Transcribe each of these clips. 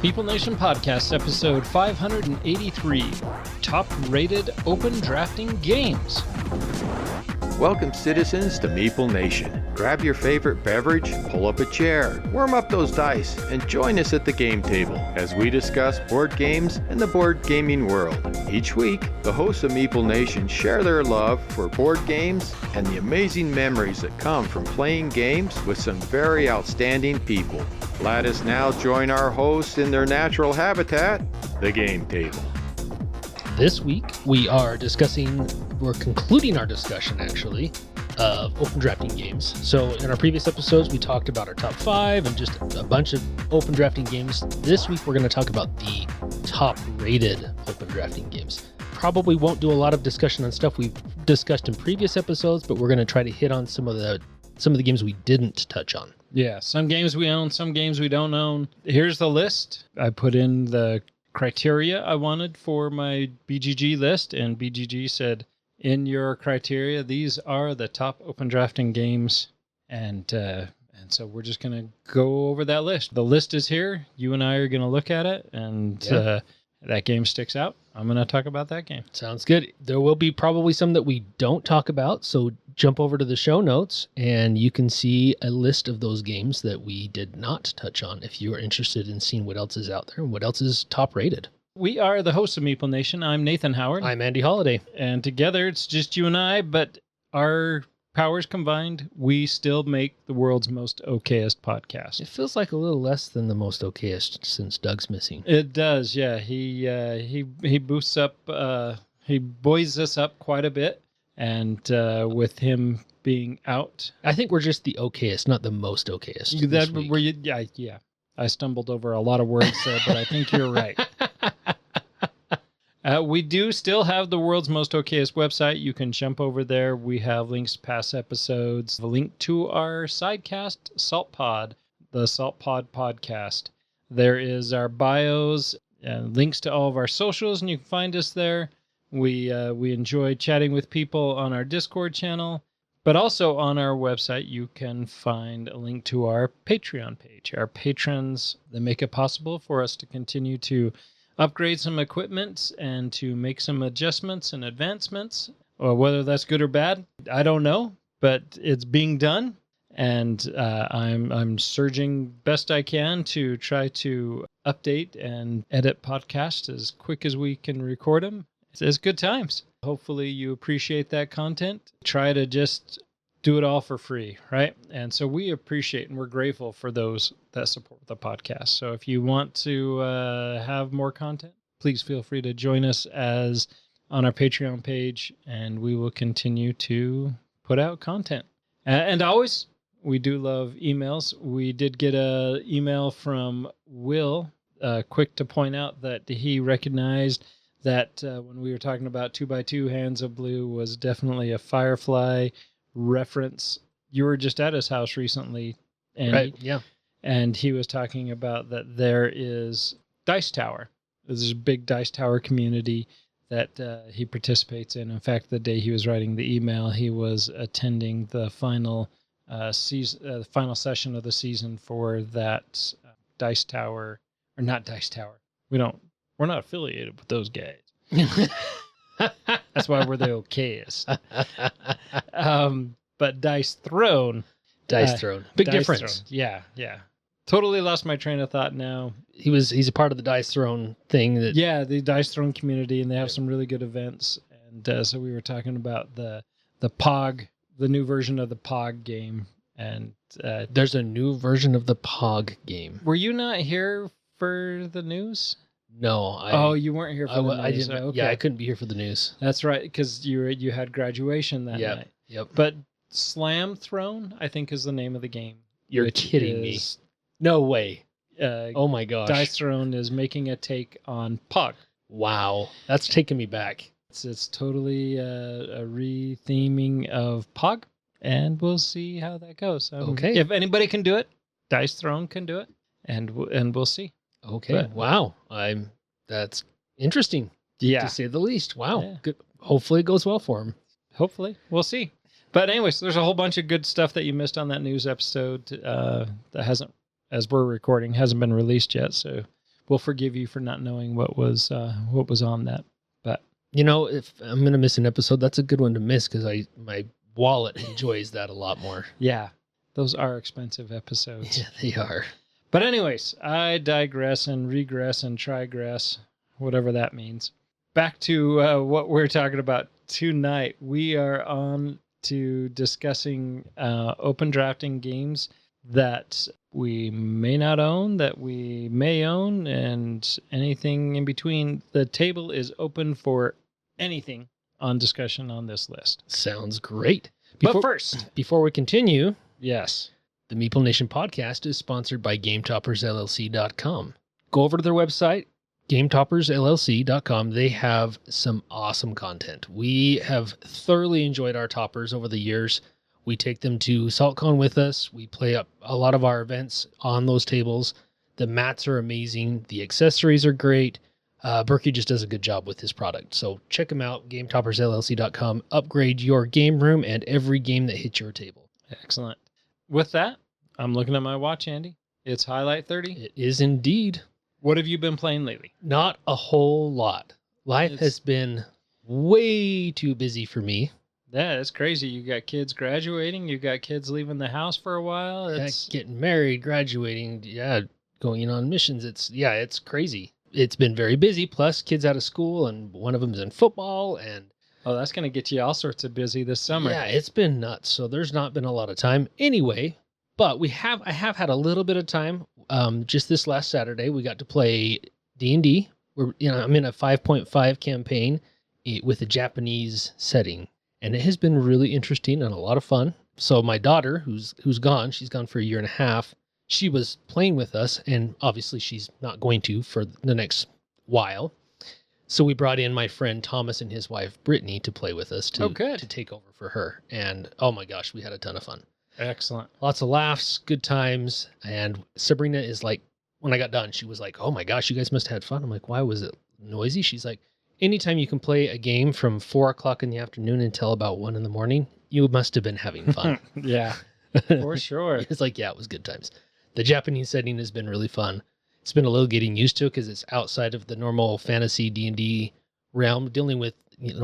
Meeple Nation Podcast, episode 583, top-rated open drafting games. Welcome, citizens, to Meeple Nation. Grab your favorite beverage, pull up a chair, warm up those dice, and join us at the game table as we discuss board games and the board gaming world. Each week, the hosts of Meeple Nation share their love for board games and the amazing memories that come from playing games with some very outstanding people. Let us now join our hosts in their natural habitat, the game table. This week, we're concluding our discussion, actually, of open drafting games. So in our previous episodes, we talked about our top 5 and just a bunch of open drafting games. This week, we're going to talk about the top-rated open drafting games. Probably won't do a lot of discussion on stuff we've discussed in previous episodes, but we're going to try to hit on some of the games we didn't touch on. Yeah, some games we own, some games we don't own. Here's the list. I put in the criteria I wanted for my BGG list, and BGG said, in your criteria, these are the top open drafting games, and so we're just going to go over that list. The list is here. You and I are going to look at it, and that game sticks out. I'm going to talk about that game. Sounds good. There will be probably some that we don't talk about, so jump over to the show notes, and you can see a list of those games that we did not touch on if you are interested in seeing what else is out there and what else is top rated. We are the hosts of Meeple Nation. I'm Nathan Howard. I'm Andy Holliday. And together, it's just you and I, but our powers combined, we still make the world's most okayest podcast. It feels like a little less than the most okayest since Doug's missing. It does, yeah. He boosts up, he buoys us up quite a bit, and with him being out, I think we're just the okayest, not the most okayest. That where you, yeah. I stumbled over a lot of words there, but I think you're right. We do still have the world's most okayest website. You can jump over there. We have links to past episodes, the link to our sidecast, SaltPOD, the SaltPOD podcast. There is our bios and links to all of our socials, and you can find us there. We enjoy chatting with people on our Discord channel, but also on our website, you can find a link to our Patreon page. Our patrons, they make it possible for us to continue to upgrade some equipment and to make some adjustments and advancements. Or whether that's good or bad, I don't know, but it's being done. And I'm surging best I can to try to update and edit podcasts as quick as we can record them. It's good times. Hopefully you appreciate that content. Try to just do it all for free, right? And so we appreciate and we're grateful for those that support the podcast. So if you want to have more content, please feel free to join us as on our Patreon page, and we will continue to put out content. And always, we do love emails. We did get an email from Will, quick to point out that he recognized that when we were talking about 2x2 Hands of Blue was definitely a Firefly reference. You were just at his house recently, and right? Yeah. And he was talking about that there is Dice Tower. There's a big Dice Tower community that he participates in. In fact, the day he was writing the email, he was attending the final final session of the season for that Dice Tower, or not Dice Tower. We're not affiliated with those guys. That's why we're the okayest. But Dice Throne. Big Dice difference. Throne. Yeah. Totally lost my train of thought now. He's a part of the Dice Throne thing. Yeah, the Dice Throne community, and they have some really good events. And so we were talking about the POG, the new version of the POG game. And there's a new version of the POG game. Were you not here for the news? No. You weren't here for the news. I didn't. Okay. Yeah, I couldn't be here for the news. That's right, because you had graduation that night. Yep. But Slam Throne, I think, is the name of the game. You're kidding me. No way. Oh my gosh. Dice Throne is making a take on POG. Wow. That's taking me back. It's totally a re-theming of POG, and we'll see how that goes. Okay. If anybody can do it, Dice Throne can do it, and we'll see. Okay. But, wow. That's interesting. Yeah. To say the least. Wow. Yeah. Good. Hopefully it goes well for him. Hopefully. We'll see. But anyways, there's a whole bunch of good stuff that you missed on that news episode that hasn't, as we're recording, hasn't been released yet. So we'll forgive you for not knowing what was on that. But If I'm going to miss an episode, that's a good one to miss because my wallet enjoys that a lot more. yeah, those are expensive episodes. Yeah, they are. But anyways, I digress and regress and trigress, whatever that means. Back to what we're talking about tonight. We are on to discussing open drafting games that we may not own, that we may own, and anything in between. The table is open for anything on discussion on this list. Sounds great. But first, before we continue, yes, the Meeple Nation podcast is sponsored by GameToppersLLC.com. Go over to their website, GameToppersLLC.com. They have some awesome content. We have thoroughly enjoyed our toppers over the years. We take them to SaltCON with us. We play up a lot of our events on those tables. The mats are amazing. The accessories are great. Berkey just does a good job with his product. So check him out, GameToppersLLC.com. Upgrade your game room and every game that hits your table. Excellent. With that, I'm looking at my watch, Andy. It's Highlight 30. It is indeed. What have you been playing lately? Not a whole lot. Life has been way too busy for me. Yeah, it's crazy. You got kids graduating. You got kids leaving the house for a while. It's getting married, graduating. Yeah, going on missions. It's crazy. It's been very busy. Plus, kids out of school, and one of them's in football. And that's going to get you all sorts of busy this summer. Yeah, it's been nuts. So there's not been a lot of time anyway. But I have had a little bit of time. Just this last Saturday, we got to play D&D. I'm in a 5.5 campaign with a Japanese setting. And it has been really interesting and a lot of fun. So my daughter, who's gone, she's gone for a year and a half. She was playing with us, and obviously she's not going to for the next while. So we brought in my friend Thomas and his wife Brittany to play with us to take over for her. And oh my gosh, we had a ton of fun. Excellent. Lots of laughs, good times. And Sabrina is like, when I got done, she was like, "Oh my gosh, you guys must have had fun." I'm like, "Why was it noisy?" She's like, "Anytime you can play a game from 4:00 in the afternoon until about 1 a.m, you must have been having fun." Yeah, for sure. It's like, yeah, it was good times. The Japanese setting has been really fun. It's been a little getting used to because it's outside of the normal fantasy D&D realm, dealing with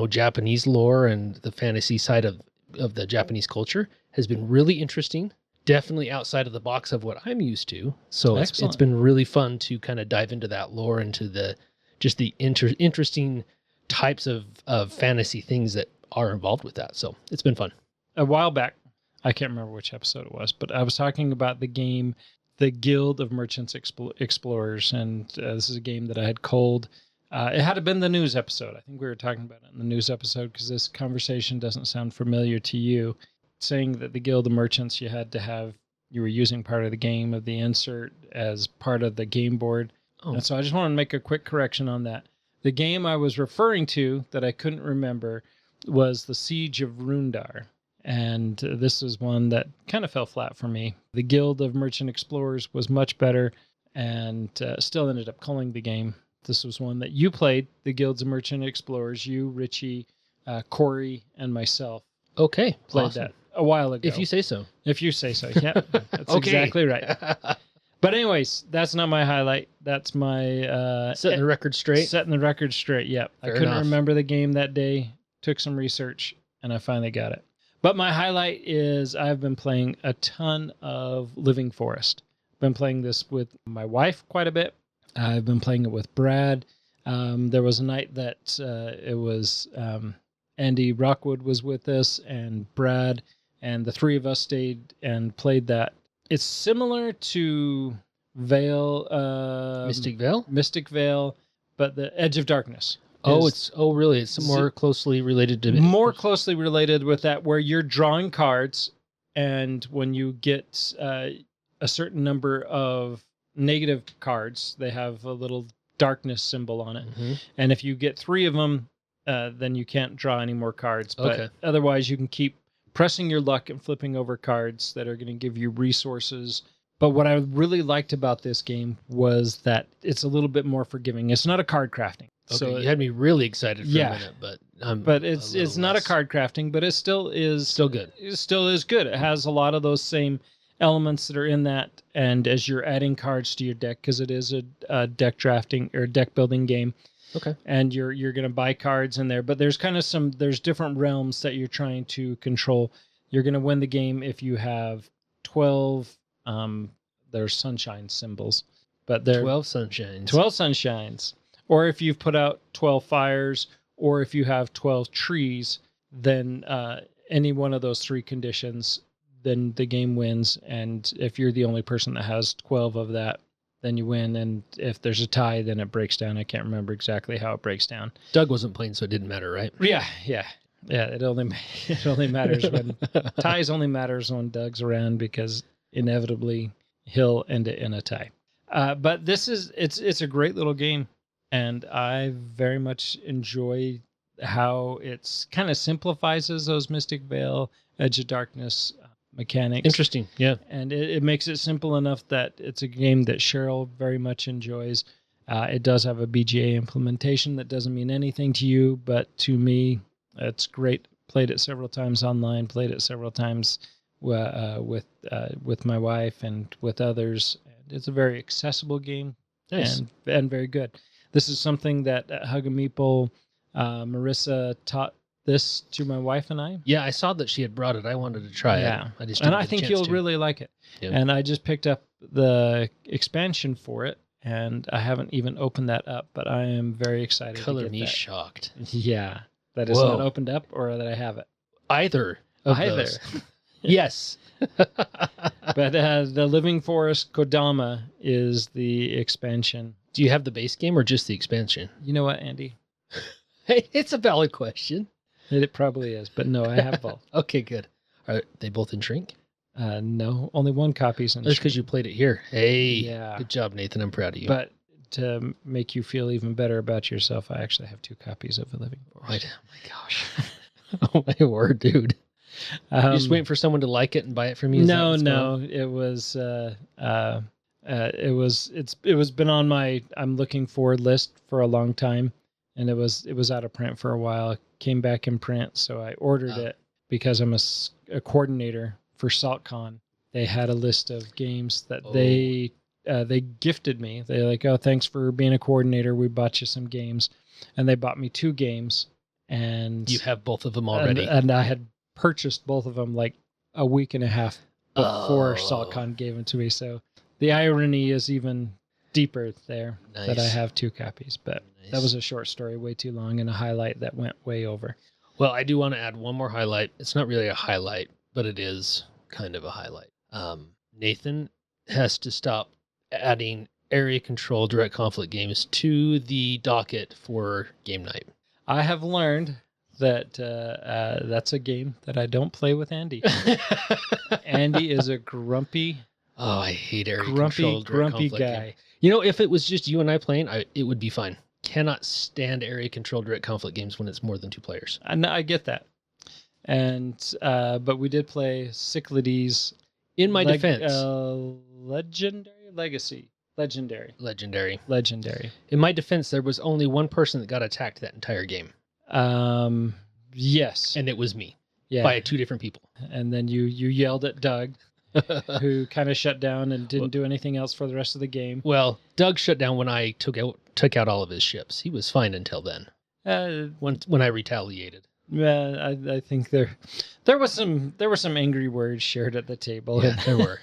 Japanese lore and the fantasy side of the Japanese culture has been really interesting. Definitely outside of the box of what I'm used to. So it's been really fun to kind of dive into that lore, into the interesting types of fantasy things that are involved with that. So it's been fun. A while back, I can't remember which episode it was, but I was talking about the game, The Guild of Merchants Explorers, and this is a game that I had culled. It had been the news episode. I think we were talking about it in the news episode because this conversation doesn't sound familiar to you. Saying that the Guild of Merchants, you were using part of the game of the insert as part of the game board. Oh. And so I just want to make a quick correction on that. The game I was referring to that I couldn't remember was the Siege of Rundar. And this was one that kind of fell flat for me. The Guild of Merchant Explorers was much better and still ended up culling the game. This was one that you played, the Guilds of Merchant Explorers, you, Richie, Corey, and myself. Okay. Played awesome. That a while ago. If you say so. If you say so. Yeah, that's exactly right. But anyways, that's not my highlight. That's my... setting the record straight? Setting the record straight, yeah. I couldn't remember the game that day. Took some research, and I finally got it. But my highlight is I've been playing a ton of Living Forest. Been playing this with my wife quite a bit. I've been playing it with Brad. There was a night that it was Andy Rockwood was with us, and Brad, and the three of us stayed and played that. It's similar to Mystic Vale? Mystic Vale, but the Edge of Darkness. Really? It's more closely related to... More closely related with that, where you're drawing cards, and when you get a certain number of negative cards, they have a little darkness symbol on it. Mm-hmm. And if you get 3 of them, then you can't draw any more cards. But otherwise, you can keep pressing your luck and flipping over cards that are going to give you resources. But what I really liked about this game was that it's a little bit more forgiving. It's not a card crafting. Okay, so you had me really excited for a minute, but it's not a card crafting, but it still is still good. It still is good. It has a lot of those same elements that are in that, and as you're adding cards to your deck, because it is a deck drafting or deck building game. Okay. And you're going to buy cards in there, but there's kind of there's different realms that you're trying to control. You're going to win the game if you have 12 there's sunshine symbols, but they're 12 sunshines. 12 sunshines, or if you've put out 12 fires, or if you have 12 trees, then any one of those three conditions, then the game wins. And if you're the only person that has 12 of that, then you win. And if there's a tie, then it breaks down. I can't remember exactly how it breaks down. Doug wasn't playing, so it didn't matter, right? Yeah. It only matters when ties only matters when Doug's around, because inevitably he'll end it in a tie. But it's a great little game, and I very much enjoy how it's kind of simplifies those Mystic Veil, Edge of Darkness mechanics. Interesting, yeah. And it makes it simple enough that it's a game that Cheryl very much enjoys. It does have a BGA implementation that doesn't mean anything to you, but to me, it's great. Played it several times online, played it several times with my wife and with others. It's a very accessible game. Nice. and very good. This is something that at Hug a Meeple, Marissa taught this to my wife and I. Yeah, I saw that she had brought it. I wanted to try it. I think you'll really like it. Yeah. And I just picked up the expansion for it, and I haven't even opened that up, but I am very excited Color to get me that. shocked. Yeah, that it's Whoa. not opened up, or that I have it. Either of those. Yes. But the Living Forest Kodama is the expansion. Do you have the base game or just the expansion? You know what, Andy? Hey, it's a valid question. It probably is, but no, I have both. Okay, good. Are they both in shrink? No, only one copy's in That's because you played it here. Hey, Yeah. good job, Nathan. I'm proud of you. But to make you feel even better about yourself, I actually have 2 copies of The Living Forest. Oh my gosh. Oh my word, dude. You just waiting for someone to like it and buy it from you? Is that No, what's going no. It was been on my I'm looking for list for a long time, and it was out of print for a while. It came back in print, so I ordered it because I'm a coordinator for SaltCON. They had a list of games that they gifted me. They're like, "Oh, thanks for being a coordinator. We bought you some games," and they bought me 2 games. And You have both of them already. and I had purchased both of them like a week and a half before Oh. SaltCON gave them to me. So the irony is even deeper there that I Nice. have 2 copies. But Nice. that was a short story, way too long, and a highlight that went way over. Well, I do want to add one more highlight. It's not really a highlight, but it is kind of a highlight. Nathan has to stop adding area control direct conflict games to the docket for game night. I have learned that that's a game that I don't play with Andy. Andy is a grumpy I hate area control direct grumpy conflict guy. game. You know, if it was just you and I playing, it would be fine. Cannot stand area control direct conflict games when it's more than 2 players. And I get that. And but we did play Cyclades. In my defense, Legendary. legendary. In my defense, there was only one person that got attacked that entire game, Yes. and it was me Yeah. by 2 different people. And then you yelled at Doug, who kind of shut down and didn't do anything else for the rest of the game. Well, Doug shut down when I took out all of his ships. He was fine until then. When I retaliated. I think there were some angry words shared at the table. Yeah, there were.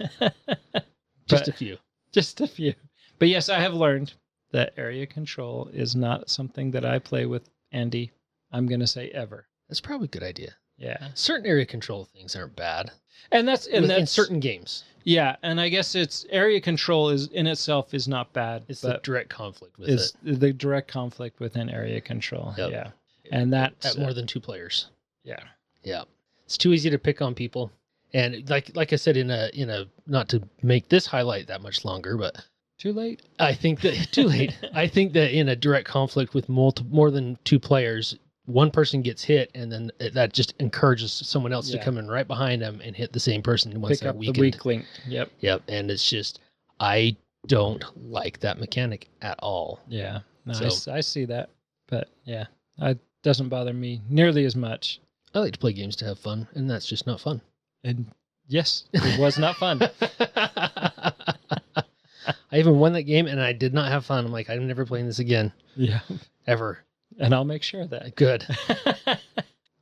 Just a few. Just a few. But yes, I have learned that area control is not something that I play with Andy. I'm going to say ever. That's probably a good idea. Yeah. Certain area control things aren't bad. And that's In certain games. Yeah, and I guess it's area control is in itself is not bad. It's the direct conflict with it's it. the direct conflict within area control. Yep. Yeah. And that's At more than 2 players. yeah. Yeah. It's too easy to pick on people. And like I said, in a not to make this highlight that much longer, but Too late. I think that too late. I think that in a direct conflict with more than 2 players, one person gets hit, and then that just encourages someone else to come in right behind them and hit the same person once Pick they're up weakened. the weak link. Yep. Yep. And it's just, I don't like that mechanic at all. Yeah. No, So- I see that. But yeah, it doesn't bother me nearly as much. I like to play games to have fun, and that's just not fun. And Yes, it was not fun. I even won that game, and I did not have fun. I'm like, I'm never playing this again. Yeah. Ever. And I'll make sure of that. Good.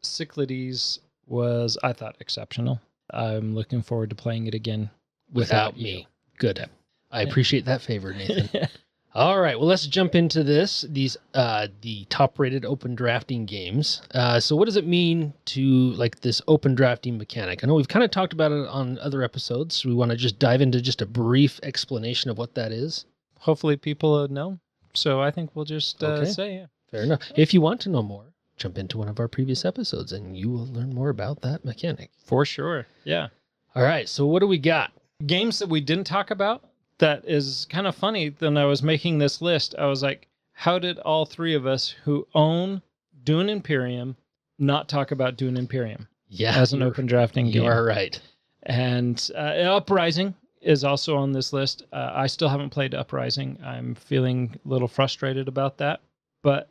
Cyclades was, I thought, exceptional. I'm looking forward to playing it again Without you. me. Good. Yeah. I appreciate that favor, Nathan. All right, well, let's jump into these the top-rated open drafting games. So what does it mean to like this open drafting mechanic? I know we've kind of talked about it on other episodes. So we want to just dive into just a brief explanation of what that is. Hopefully people know. So I think we'll just Okay. say, yeah. Fair enough. If you want to know more, jump into one of our previous episodes and you will learn more about that mechanic. For sure. Yeah. All right, so what do we got? Games that we didn't talk about that is kind of funny. When I was making this list, I was like, how did all three of us who own Dune Imperium not talk about Dune Imperium as an open drafting game? You are right. And Uprising is also on this list. I still haven't played Uprising. I'm feeling a little frustrated about that. But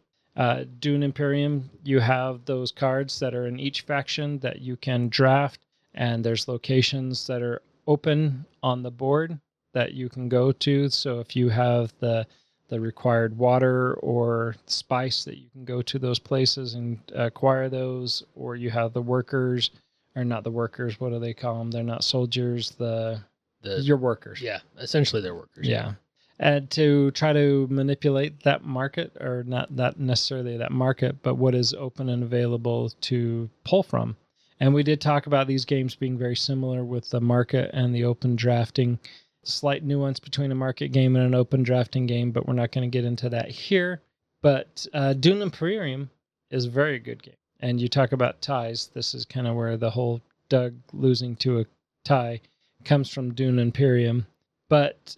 Dune Imperium, you have those cards that are in each faction that you can draft, and there's locations that are open on the board that you can go to. So if you have the required water or spice, that you can go to those places and acquire those, or you have the workers, or not the workers, what do they call them? They're not soldiers, your workers. Yeah, essentially they're workers. Yeah. And to try to manipulate that market, or not necessarily that market, but what is open and available to pull from. And we did talk about these games being very similar with the market and the open drafting. Slight nuance between a market game and an open drafting game, but we're not going to get into that here. But Dune Imperium is a very good game. And you talk about ties. This is kind of where the whole Doug losing to a tie comes from Dune Imperium. But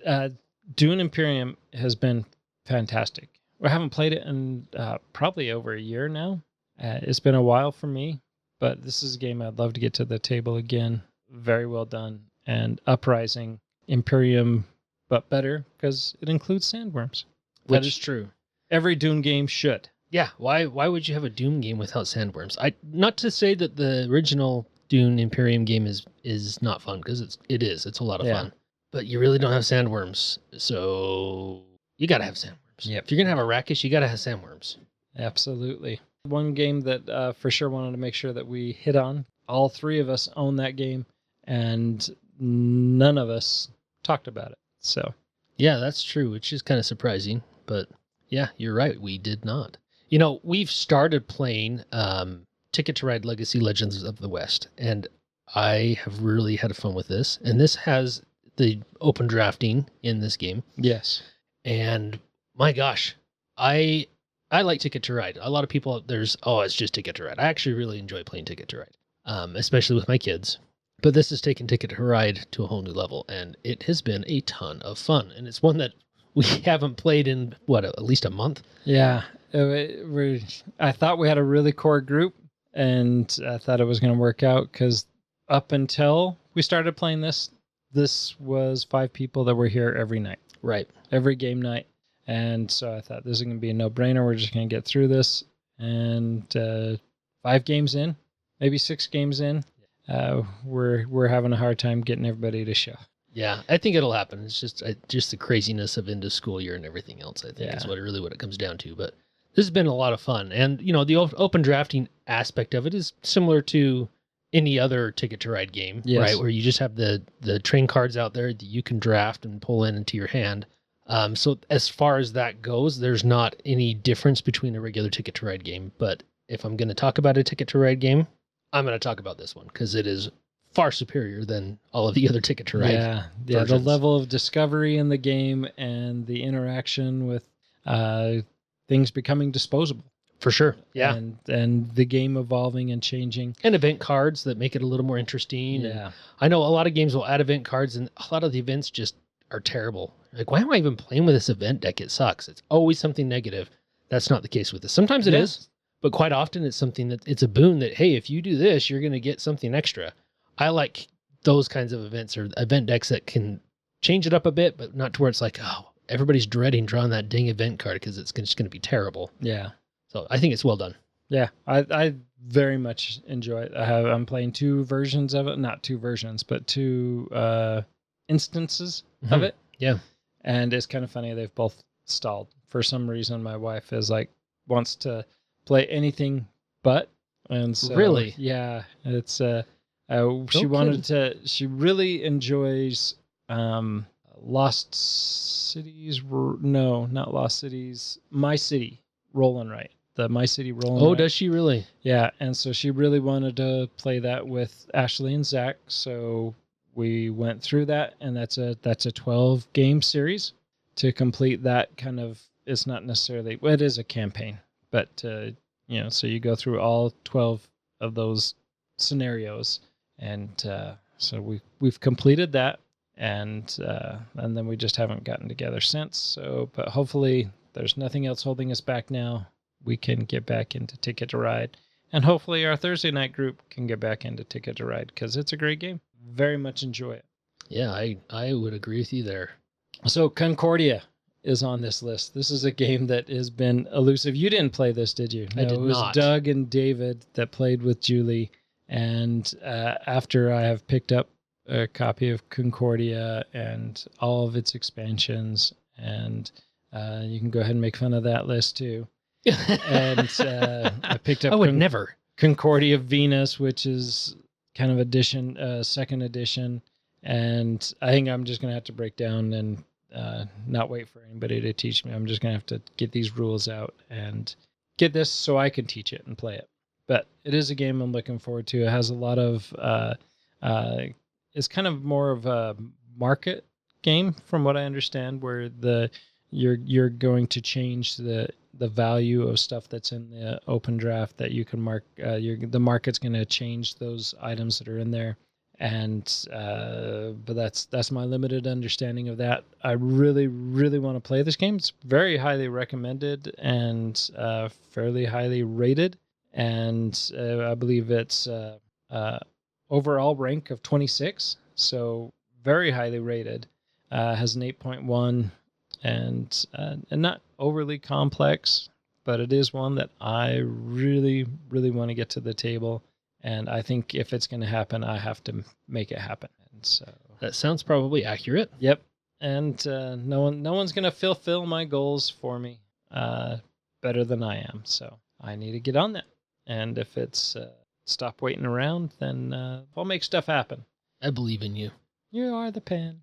Dune Imperium has been fantastic. I haven't played it in probably over a year now. It's been a while for me, but this is a game I'd love to get to the table again. Very well done. And Uprising Imperium, but better because it includes sandworms. That is true. Every Dune game should. Yeah, why would you have a Doom game without sandworms? Not to say that the original Dune Imperium game is not fun, because it is. It's a lot of fun. But you really don't have sandworms, so you got to have sandworms. Yep. If you're going to have a Rakish, you got to have sandworms. Absolutely. One game that for sure wanted to make sure that we hit on. All three of us own that game, and none of us talked about it. So, yeah, that's true, which is kind of surprising. But yeah, you're right. We did not. We've started playing Ticket to Ride Legacy Legends of the West, and I have really had fun with this. And this has the open drafting in this game. Yes. And my gosh, I like Ticket to Ride. A lot of people, it's just Ticket to Ride. I actually really enjoy playing Ticket to Ride, especially with my kids. But this has taken Ticket to Ride to a whole new level, and it has been a ton of fun. And it's one that we haven't played in, at least a month? Yeah. I thought we had a really core group, and I thought it was going to work out, because up until we started playing this was 5 people that were here every night. Right. Every game night. And so I thought this is going to be a no-brainer. We're just going to get through this. And 5 games in, maybe 6 games in, we're having a hard time getting everybody to show. Yeah, I think it'll happen. It's just the craziness of end of school year and everything else, I think, is what it comes down to. But this has been a lot of fun. And, the open drafting aspect of it is similar to any other Ticket to Ride game, right? Where you just have the train cards out there that you can draft and pull into your hand. So as far as that goes, there's not any difference between a regular Ticket to Ride game. But if I'm going to talk about a Ticket to Ride game, I'm going to talk about this one, because it is far superior than all of the other Ticket to Ride. Yeah, the level of discovery in the game and the interaction with things becoming disposable. For sure, yeah. And the game evolving and changing. And event cards that make it a little more interesting. Yeah. And I know a lot of games will add event cards, and a lot of the events just are terrible. Like, why am I even playing with this event deck? It sucks. It's always something negative. That's not the case with this. Sometimes it is, but quite often it's something that it's a boon that, hey, if you do this, you're going to get something extra. I like those kinds of events, or event decks that can change it up a bit, but not to where it's like, oh, everybody's dreading drawing that dang event card because it's just going to be terrible. Yeah. So I think it's well done. Yeah, I very much enjoy it. I'm playing two versions of it, not two versions, but two instances of it. Yeah. And it's kind of funny. They've both stalled for some reason. My wife is like wants to play anything but, and so Really? yeah, it's she wanted to. She really enjoys Lost Cities. No, not Lost Cities. My City Roll and Write. The My City Roll and Oh, Write. does she really? Yeah, and so she really wanted to play that with Ashley and Zach. So we went through that, and that's a 12 game series to complete that kind of. It's not necessarily. Well, it is a campaign, but so you go through all 12 of those scenarios, and so we've completed that, and then we just haven't gotten together since. So, but hopefully there's nothing else holding us back now. We can get back into Ticket to Ride, and hopefully our Thursday night group can get back into Ticket to Ride because it's a great game. Very much enjoy it. Yeah, I would agree with you there. So Concordia is on this list. This is a game that has been elusive. You didn't play this, did you? I did it was not. Doug and David that played with Julie, and after I have picked up a copy of Concordia and all of its expansions, and you can go ahead and make fun of that list too. And I picked up I would never. Concordia Venus, which is kind of second edition, and I think I'm just gonna have to break down and not wait for anybody to teach me. I'm just gonna have to get these rules out and get this so I can teach it and play it. But it is a game I'm looking forward to. It has a lot of it's kind of more of a market game from what I understand, where you're going to change the value of stuff that's in the open draft that you can mark. The market's going to change those items that are in there, and but that's my limited understanding of that. I really want to play this game. It's very highly recommended and fairly highly rated, and I believe it's overall rank of 26, so very highly rated. Has an 8.1. And not overly complex, but it is one that I really want to get to the table. And I think if it's going to happen, I have to make it happen. And so that sounds probably accurate. Yep. And no one's going to fulfill my goals for me better than I am. So I need to get on that. And if it's stop waiting around, then I'll make stuff happen. I believe in you. You are the pen.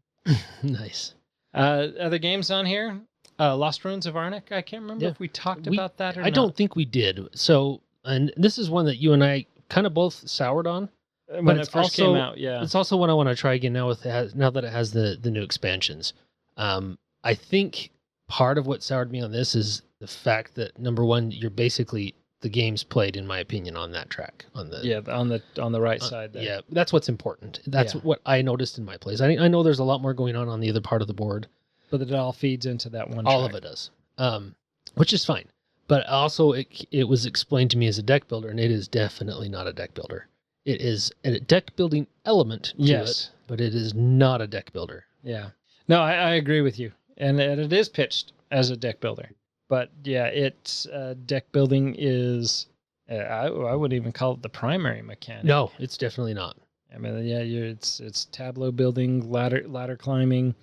Nice. Other games on here? Lost Ruins of Arnak. I can't remember if we talked about that or not. I don't think we did. So, and this is one that you and I kind of both soured on. When it first came out, yeah. It's also one I want to try again now that it has the new expansions. I think part of what soured me on this is the fact that, number one, you're basically the game's played, in my opinion, on that track. On the right side there. Yeah, that's what's important. That's what I noticed in my plays. I know there's a lot more going on the other part of the board. But it all feeds into that one All track. of it does, which is fine. But also, it was explained to me as a deck builder, and it is definitely not a deck builder. It is a deck building element to it, but it is not a deck builder. Yeah. No, I agree with you. And it is pitched as a deck builder. But yeah, it's deck building is, I wouldn't even call it the primary mechanic. No, it's definitely not. I mean, yeah, it's tableau building, ladder climbing.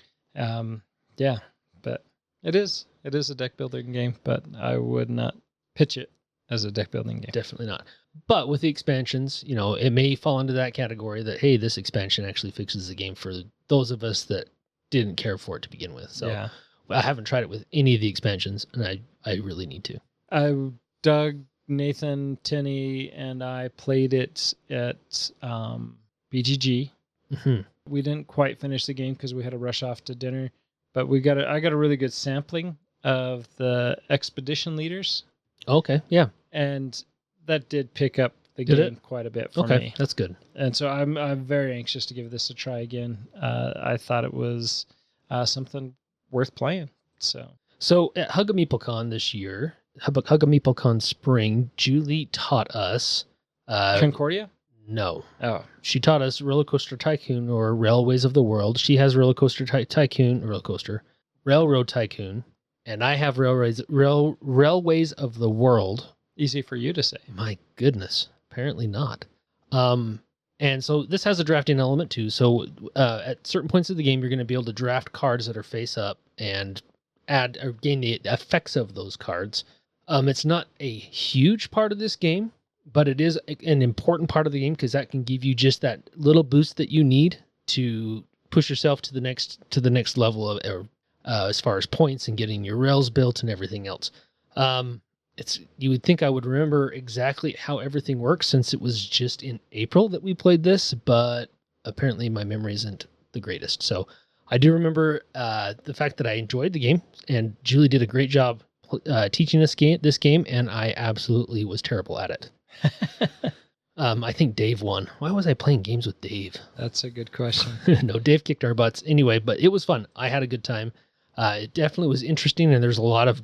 Yeah, but it is a deck building game, but I would not pitch it as a deck building game. Definitely not. But with the expansions, it may fall into that category that, hey, this expansion actually fixes the game for those of us that didn't care for it to begin with. So yeah. I haven't tried it with any of the expansions, and I really need to. Doug, Nathan, Tinney, and I played it at BGG. Mm-hmm. We didn't quite finish the game because we had to rush off to dinner, but I got a really good sampling of the expedition leaders. Okay, yeah. And that did pick up the game quite a bit for me. Okay, that's good. And so I'm very anxious to give this a try again. I thought it was something worth playing. So at Chanameeple this year, Chanameeple Spring, Julie taught us Concordia? No. Oh. She taught us Roller Coaster Tycoon, or Railways of the World. She has Roller Coaster Railroad Tycoon, and I have Railways of the World, Easy for you to say. My goodness, apparently not. And so this has a drafting element too. So at certain points of the game, you're going to be able to draft cards that are face up and add or gain the effects of those cards. It's not a huge part of this game, but it is an important part of the game because that can give you just that little boost that you need to push yourself to the next level of as far as points and getting your rails built and everything else. You would think I would remember exactly how everything works since it was just in April that we played this, but apparently my memory isn't the greatest. So I do remember the fact that I enjoyed the game, and Julie did a great job teaching this game, and I absolutely was terrible at it. I think Dave won. Why was I playing games with Dave? That's a good question. No, Dave kicked our butts. Anyway, but it was fun. I had a good time. It definitely was interesting, and there's a lot of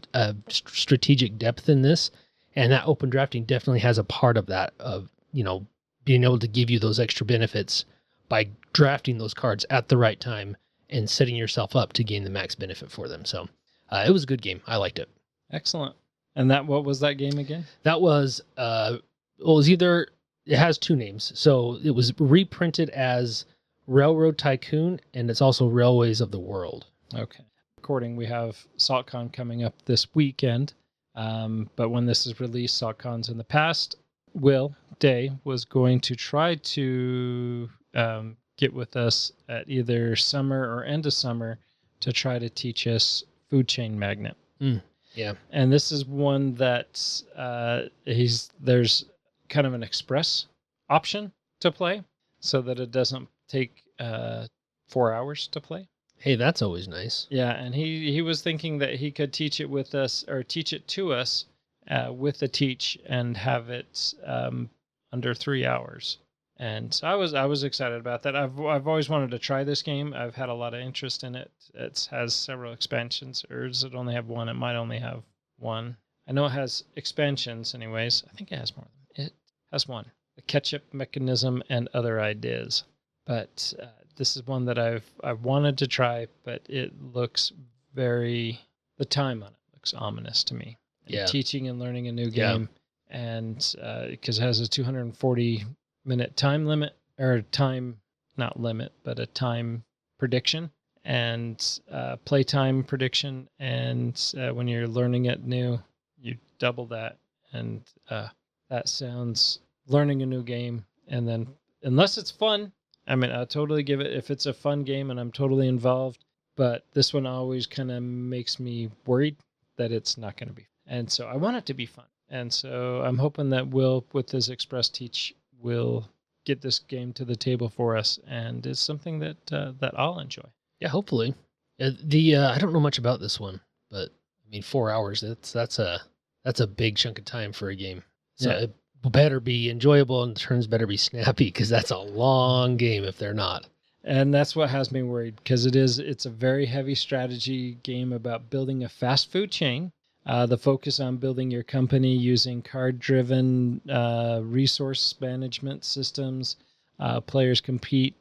strategic depth in this, and that open drafting definitely has a part of that, of, being able to give you those extra benefits by drafting those cards at the right time and setting yourself up to gain the max benefit for them. So it was a good game. I liked it. Excellent. And what was that game again? That was, it has two names. So it was reprinted as Railroad Tycoon, and it's also Railways of the World. Okay. Recording, we have SaltCON coming up this weekend, but when this is released, SaltCON's in the past. Will Day was going to try to get with us at either summer or end of summer to try to teach us Food Chain Magnet. Yeah, and this is one that there's kind of an express option to play, so that it doesn't take 4 hours to play. Hey, that's always nice. Yeah, and he was thinking that he could teach it with us, or teach it to us with the teach, and have it under 3 hours. And so I was excited about that. I've always wanted to try this game. I've had a lot of interest in it. It has several expansions, or does it only have one? It might only have one. I know it has expansions anyways. I think it has more. It has one. The catch-up mechanism and other ideas. But this is one that I've wanted to try, but it looks the time on it looks ominous to me. Yeah. Teaching and learning a new game, and because it has a 240-minute time limit, or not limit, but a time prediction, and playtime prediction, and when you're learning it new, you double that, and that sounds learning a new game. And then, unless it's fun, I mean, I'll totally give it, if it's a fun game and I'm totally involved, but this one always kind of makes me worried that it's not going to be. And so I want it to be fun. And so I'm hoping that Will, with his Express Teach, will get this game to the table for us, and it's something that I'll enjoy. Yeah, hopefully. I don't know much about this one, but I mean, 4 hours, that's a big chunk of time for a game. So it better be enjoyable, and the turns better be snappy, because that's a long game if they're not. And that's what has me worried, because it's a very heavy strategy game about building a fast food chain. The focus on building your company using card-driven resource management systems. Players compete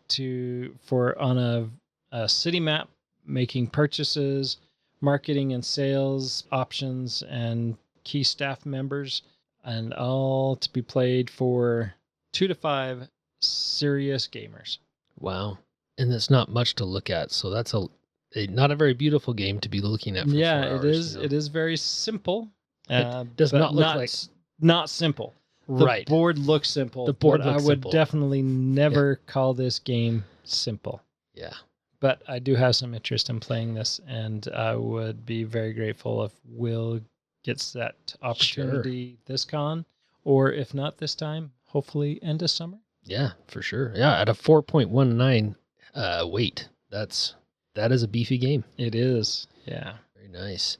on a city map, making purchases, marketing and sales options, and key staff members, and all to be played for 2 to 5 serious gamers. Wow. And it's not much to look at, so that's not a very beautiful game to be looking at for 4 hours. It is. It is very simple. It does not look like... Not simple. Right. The board looks simple. The board looks I would simple. definitely never call this game simple. Yeah. But I do have some interest in playing this, and I would be very grateful if Will gets that opportunity this con, or if not this time, hopefully end of summer. Yeah, for sure. Yeah, at a 4.19 weight, that is a beefy game. It is. Yeah. Very nice.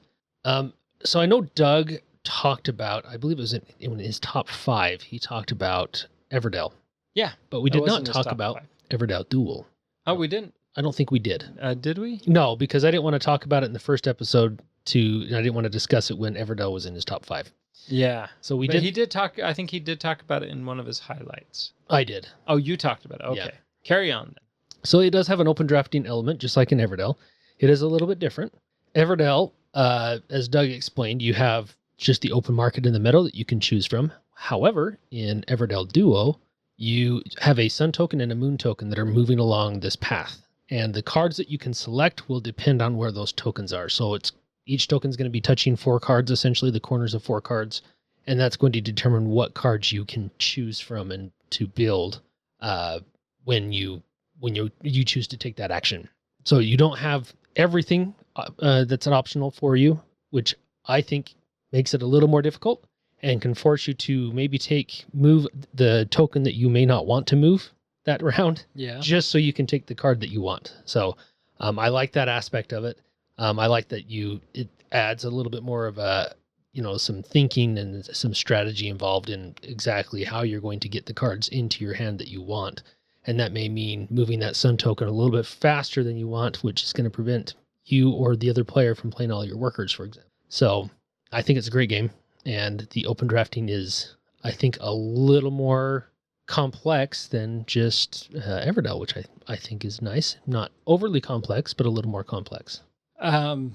So I know Doug talked about, I believe it was in his top 5, he talked about Everdell. Yeah. But we did not talk about Everdell Duel. Oh, we didn't? I don't think we did. Did we? No, because I didn't want to talk about it in the first episode, I didn't want to discuss it when Everdell was in his top 5. Yeah. So he did talk, I think he did talk about it in one of his highlights. I did. Oh, you talked about it. Okay. Yeah. Carry on then. So it does have an open drafting element, just like in Everdell. It is a little bit different. Everdell, as Doug explained, you have just the open market in the middle that you can choose from. However, in Everdell Duo, you have a sun token and a moon token that are moving along this path. And the cards that you can select will depend on where those tokens are. So each token is going to be touching 4 cards, essentially, the corners of 4 cards. And that's going to determine what cards you can choose from and to build when you choose to take that action. So you don't have everything that's an optional for you, which I think makes it a little more difficult and can force you to maybe move the token that you may not want to move that round, just so you can take the card that you want. So I like that aspect of it. I like that it adds a little bit more of some thinking and some strategy involved in exactly how you're going to get the cards into your hand that you want. And that may mean moving that sun token a little bit faster than you want, which is going to prevent you or the other player from playing all your workers, for example. So I think it's a great game. And the open drafting is, I think, a little more complex than just Everdell, which I think is nice. Not overly complex, but a little more complex. I've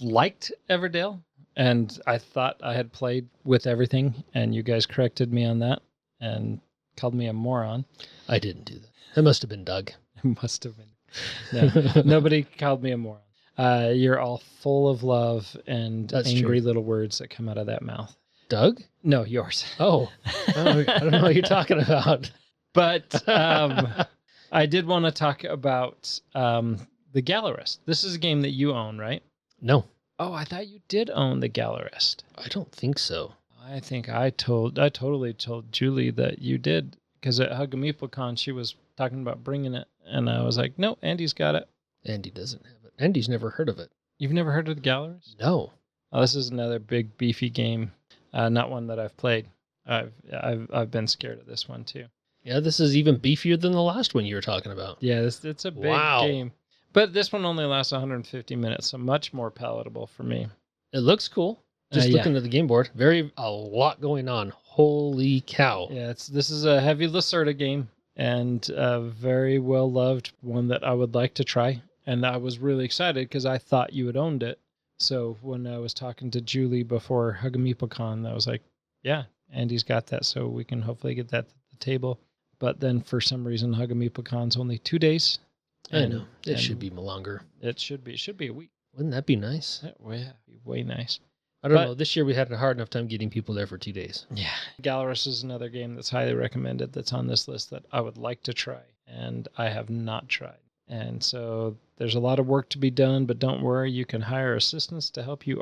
liked Everdell, and I thought I had played with everything, and you guys corrected me on that and called me a moron. I didn't do that. That must have been Doug. It must have been. No, nobody called me a moron. You're all full of love and That's angry true. little words that come out of that mouth. Doug? No, yours. Oh, I don't know what you're talking about. But I did want to talk about the Gallerist. This is a game that you own, right? No, Oh, I thought you did own the Gallerist. I don't think so. I think I totally told Julie that you did, because at HugaMeepleCon she was talking about bringing it, and I was like, no, Andy's got it. Andy doesn't have it. Andy's never heard of it. You've never heard of the Gallerist? No. Oh, this is another big beefy game, not one that I've played. I've been scared of this one too. Yeah, this is even beefier than the last one you were talking about. Yeah, it's a big game, but this one only lasts 150 minutes, so much more palatable for me. It looks cool. Just Yeah. looking at the game board, a lot going on. Holy cow! Yeah, this is a heavy Lacerda game and a very well loved one that I would like to try. And I was really excited because I thought you had owned it. So when I was talking to Julie before HugaMeepleCon, I was like, yeah, Andy's got that, so we can hopefully get that to the table. But then for some reason, HugaMeepleCon's only 2 days. I know. It should be longer. It should be a week. Wouldn't that be nice? Yeah, it'd be way nice. I don't know. This year we had a hard enough time getting people there for 2 days. Yeah. Gallerist is another game that's highly recommended that's on this list that I would like to try, and I have not tried. And so there's a lot of work to be done, but don't worry, you can hire assistants to help you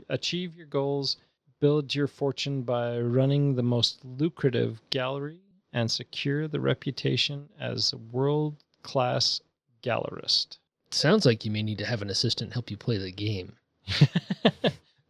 achieve your goals, build your fortune by running the most lucrative gallery, and secure the reputation as a world-class gallerist. Sounds like you may need to have an assistant help you play the game.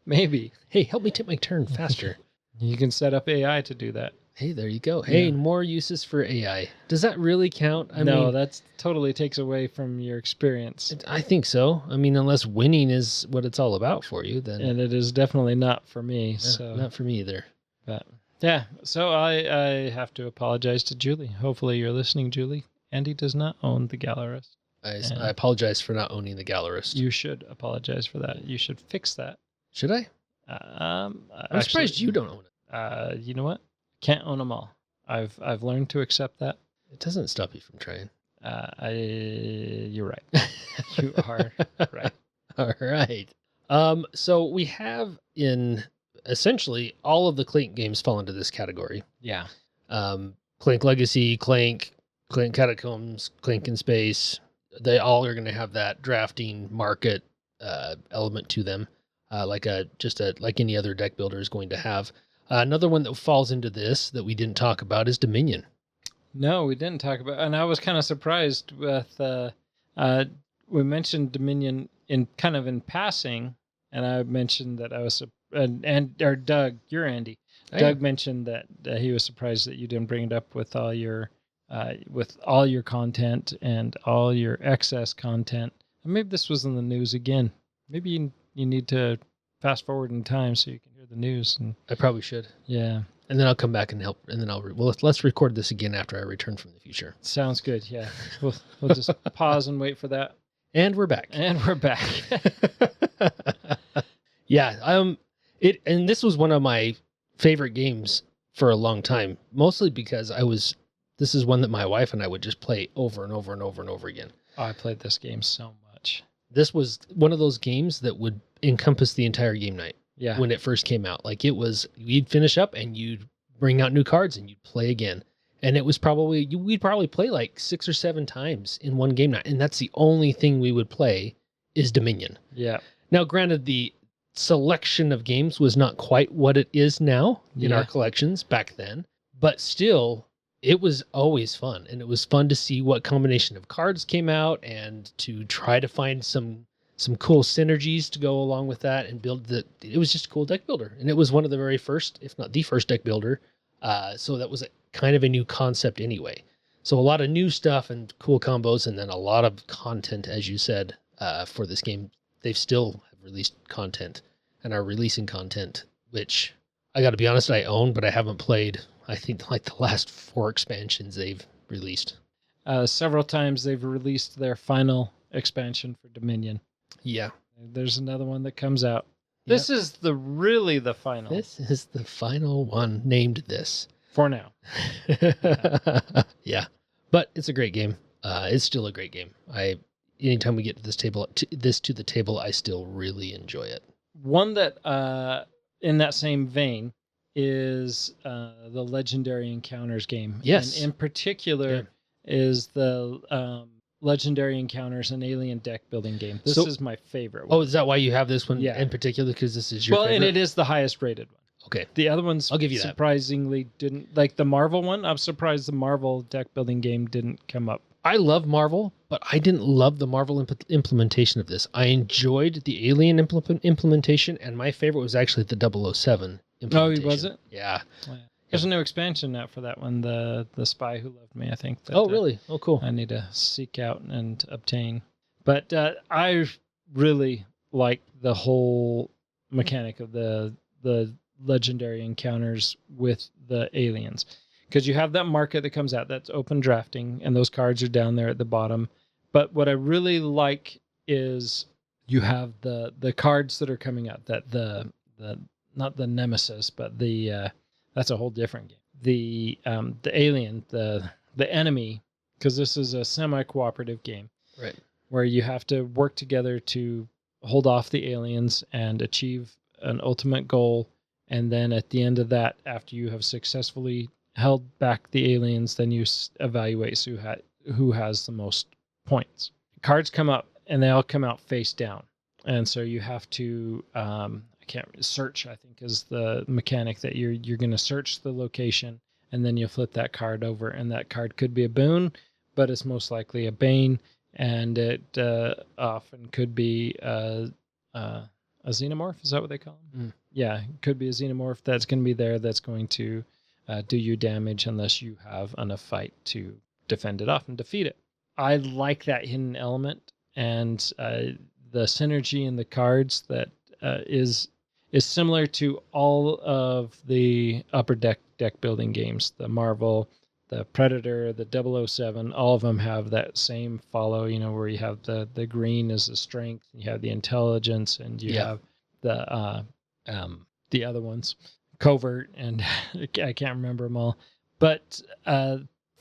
Maybe. Hey, help me take my turn faster. You can set up AI to do that. Hey, there you go. Hey, Yeah. more uses for AI. Does that really count? I mean, that totally takes away from your experience. I think so. I mean, unless winning is what it's all about for you, then And it is definitely not for me. So not for me either. But yeah, so I have to apologize to Julie. Hopefully you're listening, Julie. Andy does not own the Gallerist. I apologize for not owning the Gallerist. You should apologize for that. You should fix that. Should I? I'm surprised you don't own it. You know what? Can't own them all. I've learned to accept that. It doesn't stop you from trying. You're right. You are right. All right. So we have in essentially all of the Clank games fall into this category. Yeah. Clank Legacy, Clank Catacombs, Clank in Space. They all are going to have that drafting market element to them, like any other deck builder is going to have. Another one that falls into this that we didn't talk about is Dominion. No, we didn't talk about, and I was kind of surprised with. We mentioned Dominion in passing, and I mentioned that I was or Doug, you're Andy. Doug mentioned that he was surprised that you didn't bring it up with all your content and all your excess content. And maybe this was in the news again. Maybe you need to fast forward in time so you can hear the news. And I probably should. Yeah. And then I'll come back and help. And then let's record this again after I return from the future. Sounds good. Yeah. We'll just pause and wait for that. And we're back. And we're back. Yeah. And this was one of my favorite games for a long time, mostly because this is one that my wife and I would just play over and over and over and over again. Oh, I played this game so much. This was one of those games that would encompass the entire game night. Yeah. When it first came out, like it was, you'd finish up and you'd bring out new cards and you'd play again. And it was we'd probably play like 6 or 7 times in one game night. And that's the only thing we would play is Dominion. Yeah. Now, granted, the selection of games was not quite what it is now in our collections back then, but still it was always fun. And it was fun to see what combination of cards came out and to try to find some cool synergies to go along with that and it was just a cool deck builder. And it was one of the very first, if not the first deck builder. So that was kind of a new concept anyway. So a lot of new stuff and cool combos, and then a lot of content, as you said, for this game. They've still released content and are releasing content, which I got to be honest, I own, but I haven't played. I think like the last 4 expansions they've released. Several times they've released their final expansion for Dominion. Yeah. There's another one that comes out. Yep. This is really the final. This is the final one named this. For now. Yeah. But it's a great game. It's still a great game. Anytime we get to the table, I still really enjoy it. One that, in that same vein, is the Legendary Encounters game. Yes. And in particular is the Legendary Encounters and Alien deck building game. This is my favorite one. Oh, is that why you have this one in particular? Because this is your favorite? And it is the highest rated one. Okay. The other ones I'll give you surprisingly didn't. Like the Marvel one, I'm surprised the Marvel deck building game didn't come up. I love Marvel, but I didn't love the Marvel implementation of this. I enjoyed the Alien implementation, and my favorite was actually the 007 implementation. Oh, was it? Yeah. Oh, yeah. There's a new expansion out for that one, the Spy Who Loved Me, I think. That, really? Oh, cool. I need to seek out and obtain. But I really like the whole mechanic of the Legendary Encounters with the aliens. Because you have that market that comes out, that's open drafting, and those cards are down there at the bottom. But what I really like is you have the cards that are coming out, that the not the Nemesis, but that's a whole different game. The alien, the enemy, because this is a semi-cooperative game, right? Where you have to work together to hold off the aliens and achieve an ultimate goal. And then at the end of that, after you have successfully held back the aliens, then you evaluate who has the most points. Cards come up, and they all come out face down. And so you have to search, I think, is the mechanic that you're going to search the location, and then you flip that card over, and that card could be a boon, but it's most likely a bane, and it often could be a xenomorph. Is that what they call them? Yeah, it could be a xenomorph that's going to be there that's going to do you damage unless you have enough fight to defend it off and defeat it. I like that hidden element, and the synergy in the cards that is similar to all of the upper deck building games. The Marvel, the Predator, the 007, all of them have that same follow, where you have the green is the strength, you have the intelligence, and you have the other ones, covert, and I can't remember them all. But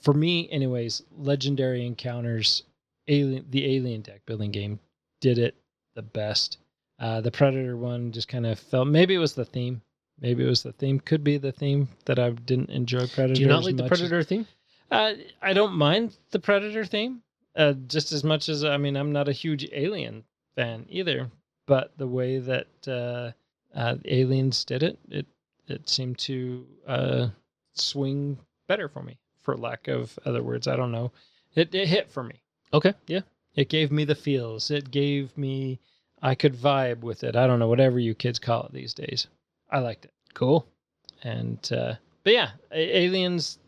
for me, anyways, Legendary Encounters, the Alien deck building game, did it the best. The Predator one just kind of felt, maybe it was the theme. Could be the theme that I didn't enjoy Predator. Do you not like the Predator theme? I don't mind the Predator theme just as much as, I'm not a huge Alien fan either. But the way that Aliens did it seemed to swing better for me, for lack of other words. I don't know. It hit for me. Okay, yeah. It gave me the feels. It gave me, I could vibe with it. I don't know, whatever you kids call it these days. I liked it. Cool. And, but yeah, Aliens,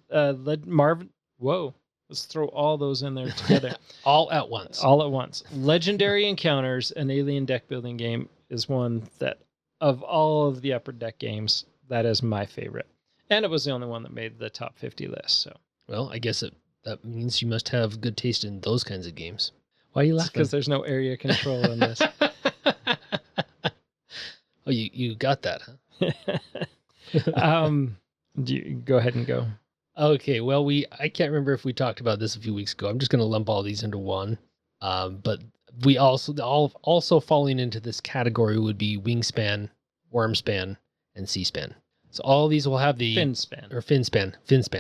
Marvel, whoa, let's throw all those in there together. All at once. Legendary Encounters, an Alien deck building game, is one that, of all of the upper deck games, that is my favorite. And it was the only one that made the top 50 list. So, well, I guess that means you must have good taste in those kinds of games. Why are you laughing? Because there's no area control in this. Oh, you got that, huh? Go ahead and go. Okay, well, I can't remember if we talked about this a few weeks ago. I'm just going to lump all these into one. But we also falling into this category would be Wingspan, Wormspan, and Seaspan. So all of these will have the Finspan,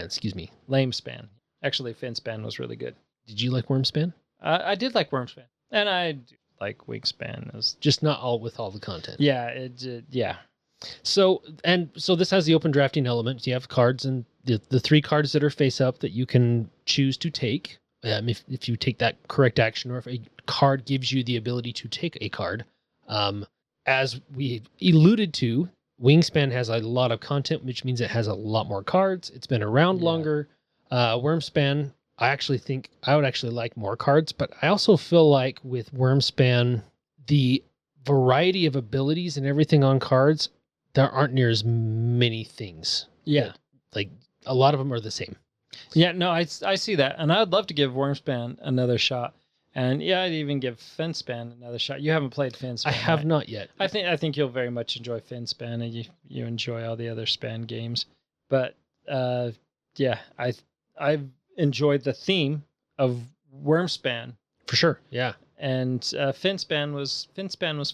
excuse me. Lame span. Actually, Finspan was really good. Did you like Wormspan? I did like Wormspan, and I do like Wingspan. As Just not all with all the content. yeah, yeah. So this has the open drafting element. You have cards, and the 3 cards that are face up that you can choose to take. If you take that correct action, or if a card gives you the ability to take a card. As we alluded to, Wingspan has a lot of content, which means it has a lot more cards. It's been around longer. Wormspan, I actually think I would actually like more cards, but I also feel like with Wormspan, the variety of abilities and everything on cards, there aren't near as many things. Yeah. Like a lot of them are the same. Yeah, no, I see that. And I'd love to give Wormspan another shot. And yeah, I'd even give Finspan another shot. You haven't played Finspan. I have not yet. I think you'll very much enjoy Finspan, and you enjoy all the other span games. But yeah, I've enjoyed the theme of Wormspan. For sure. Yeah. And Finspan was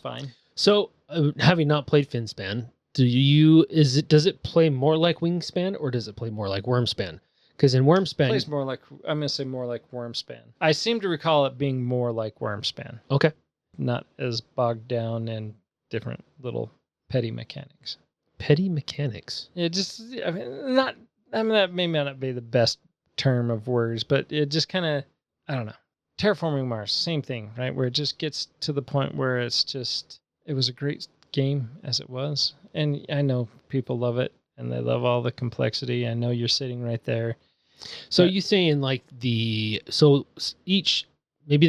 fine. So, having not played Finspan, does it play more like Wingspan, or does it play more like Wormspan? Because in Wormspan, It plays more like, I'm gonna say more like Wormspan. I seem to recall it being more like Wormspan, okay, not as bogged down in different little petty mechanics. petty mechanics. It just, that may not be the best term of words, but it just kind of, I don't know. Terraforming Mars, same thing, right? Where it just gets to the point where it was a great game as it was. And I know people love it and they love all the complexity. I know you're sitting right there. So you saying like maybe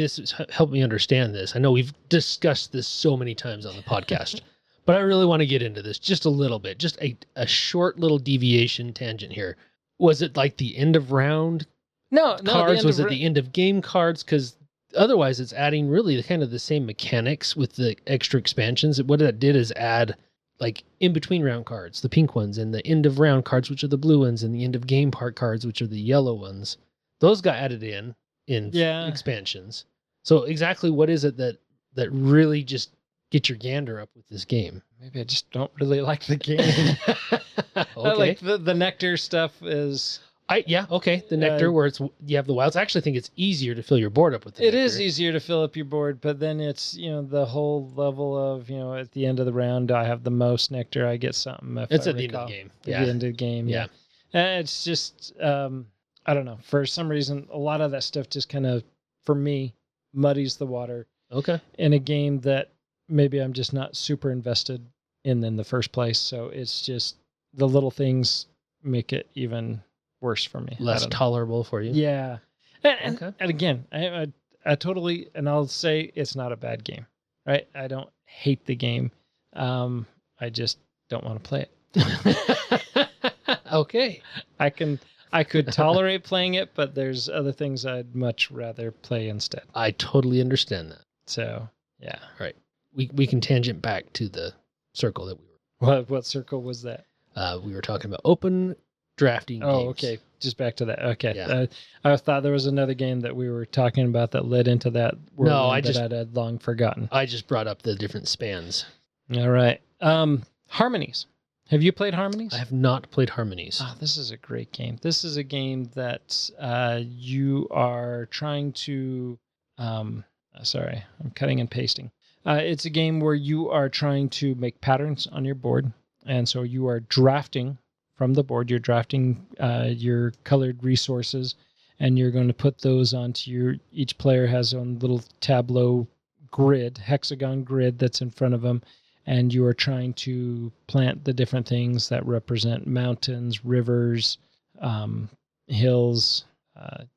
this has helped me understand this. I know we've discussed this so many times on the podcast, but I really want to get into this just a little bit, just a short little deviation tangent here. Was it like the end of round cards? Was it the end of game cards? Because otherwise it's adding really kind of the same mechanics with the extra expansions. What that did is add like in between round cards, the pink ones, and the end of round cards, which are the blue ones, and the end of game part cards, which are the yellow ones. Those got added in expansions. So exactly what is it that really just get your gander up with this game? Maybe I just don't really like the game. Okay. Like the nectar stuff is... The nectar where you have the wilds. I actually think it's easier to fill your board up with the nectar. It is easier to fill up your board, but then it's, the whole level of, at the end of the round, I have the most nectar, I get something. It's at the end of the game. At the end of the game, yeah. And it's just, I don't know. For some reason, a lot of that stuff just kind of, for me, muddies the water. Okay. In a game that maybe I'm just not super invested in the first place. So it's just the little things make it even worse for me. Less tolerable for you. Yeah. And again, I totally, and I'll say it's not a bad game, right? I don't hate the game. I just don't want to play it. Okay. I could tolerate playing it, but there's other things I'd much rather play instead. I totally understand that. So, yeah. Right. We can tangent back to the circle that we were. What circle was that? We were talking about open drafting games. Oh, okay. Just back to that. Okay. Yeah. I thought there was another game that we were talking about that led into that. That I'd long forgotten. I just brought up the different spans. All right. Harmonies. Have you played Harmonies? I have not played Harmonies. Oh, this is a great game. This is a game that you are trying to... sorry, I'm cutting and pasting. It's a game where you are trying to make patterns on your board. And so you are drafting from the board. You're drafting your colored resources, and you're going to put those onto each player has a little tableau grid, hexagon grid that's in front of them. And you are trying to plant the different things that represent mountains, rivers, hills,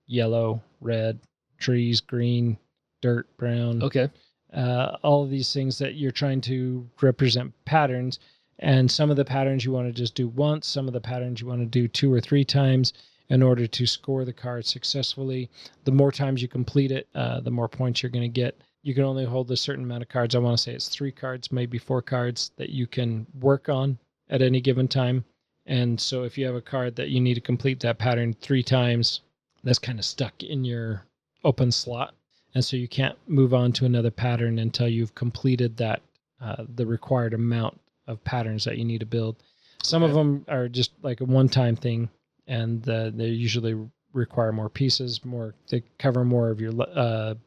yellow, red, trees, green, dirt, brown. Okay. All of these things that you're trying to represent patterns. And some of the patterns you want to just do once. Some of the patterns you want to do 2 or 3 times in order to score the card successfully. The more times you complete it, the more points you're going to get. you can only hold a certain amount of cards. I want to say it's 3 cards, maybe 4 cards that you can work on at any given time. And so if you have a card that you need to complete that pattern 3 times, that's kind of stuck in your open slot. And so you can't move on to another pattern until you've completed that, the required amount of patterns that you need to build. Some of them are just like a one-time thing, and they usually require more pieces, they cover more of your